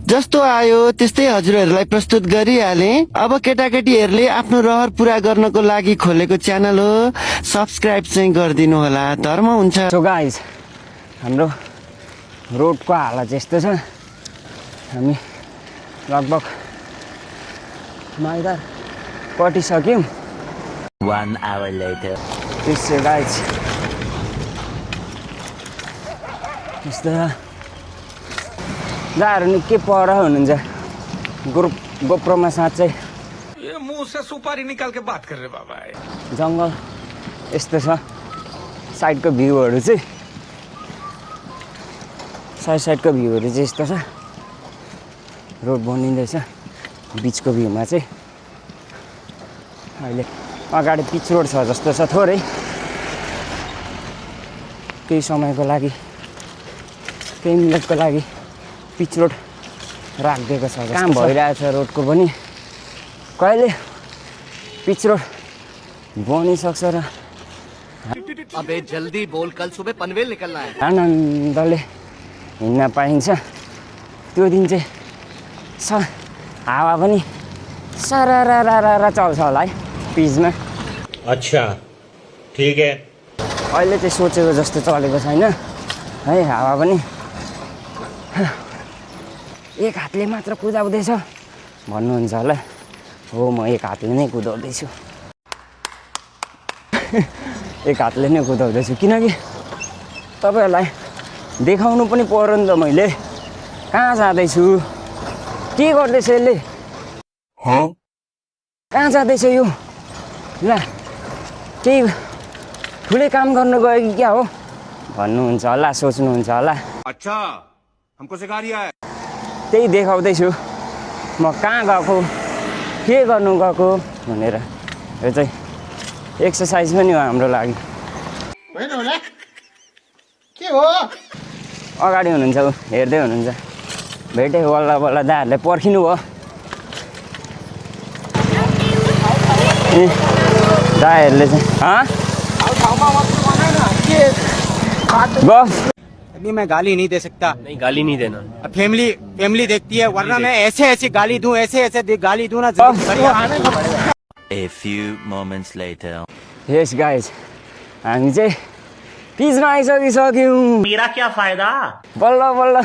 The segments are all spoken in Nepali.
जस्तो आयो त्यस्तै हजुरहरूलाई प्रस्तुत गरिहाले। अब केटाकेटीहरूले आफ्नो रहर पूरा गर्नको लागि खोलेको च्यानल हो, सब्स्क्राइब चाहिँ गरिदिनु होला, धर्म हुन्छ। सो गाइज हाम्रो रोडको हालत यस्तो छ, हामी लगभग माइदार कटिसक्यौँ। 1 hour later. त्यसो गाइज यस्तो दाहरू निकै पर हुनुहुन्छ गोप्रोमा साँच्चै ये मुंह से सुपारी निकाल के बात कर रहे बाबा। जङ्गल यस्तो छ। साइडको भ्यूहरू चाहिँ साइडको भ्यूहरू चाहिँ यस्तो छ। रोड बनिँदैछ बिचको भ्यूमा चाहिँ। अहिले अगाडि पिच रोड छ जस्तो छ, थोरै केही समयको लागि केही मिनटको लागि पिच रोड राखिदिएको छ। काम भइरहेछ रोडको पनि, कहिले पिच रोड बनिसक्छ र अबे जल्दी बोल, कल सुबह पनवेल निकलना है। आनन्दले हिँड्न पाइन्छ। त्यो दिन चाहिँ हावा पनि सरारा चल्छ होला है पिचमा। अच्छा ठीक है। अहिले चाहिँ सोचेको जस्तो चलेको छैन है हावा पनि। एक हातले मात्र कुदाउँदैछ भन्नुहुन्छ होला। हो, म एक हातले नै कुदाउँदैछु। एक हातले नै कुदाउँदैछु किनकि तपाईँहरूलाई देखाउनु पनि पर्यो नि त। मैले कहाँ जाँदैछु, के गर्दैछ यसले, कहाँ जाँदैछ यो, ल केही ठुलै काम गर्नु गयो कि क्या हो भन्नुहुन्छ होला, सोच्नुहुन्छ होला। अच्छा हमको सिखा रिया है। त्यही देखाउँदैछु म कहाँ गएको, के गर्नु गएको भनेर। यो चाहिँ एक्सर्साइज पनि हो हाम्रो लागि। के हो अगाडि हुनुहुन्छ ऊ, हेर्दै हुनुहुन्छ। भेटे बल्ल बल्ल दाहरूले पर्खिनु भयो। दाहरूले चाहिँ बस अभी मैं गाली नहीं दे सकता। नहीं गाली नहीं देना। फैमिली देखती है, वरना मैं ऐसे गाली दूं, ऐसे गाली दूं ना। A few moments later. Yes guys हामी चाहिँ पिचमा आइसकिसक्यौँ। मेरा क्या फायदा? बल्ल बल्ल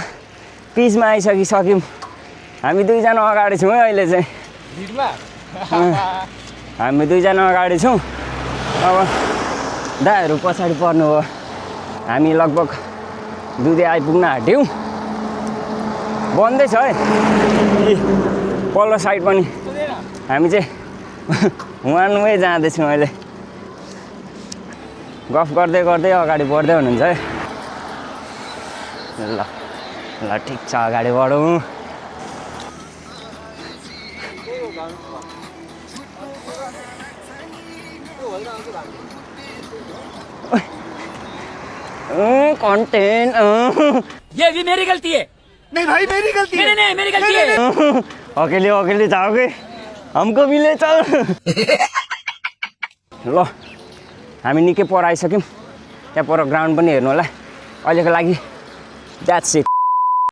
पिचमा आइसकिसक्यौँ। हामी दुईजना अगाडि छौँ है अहिले चाहिँ। हामी दुईजना अगाडि छौँ। अब दाहरू पछाडि पर्नु हो। हामी लगभग दुधे आइपुग्न आँट्यौँ। बन्दैछ है पल्लो साइड पनि। हामी चाहिँ वान वे जाँदैछौँ अहिले। गफ गर्दै गर्दै अगाडि बढ्दै हुनुहुन्छ है। ल ल ठिक छ, अगाडि बढौँ। कंटेंट ये भी मेरी गलती है। नहीं भाई मेरी गलती है। नहीं मेरी गलती है। अकेले जाओगे, हमको भी ले चल। ल हामी निकै पर आइसक्यौँ। त्यहाँ पर ग्राउन्ड पनि हेर्नु होला। अहिलेको लागि द्याट्स इट।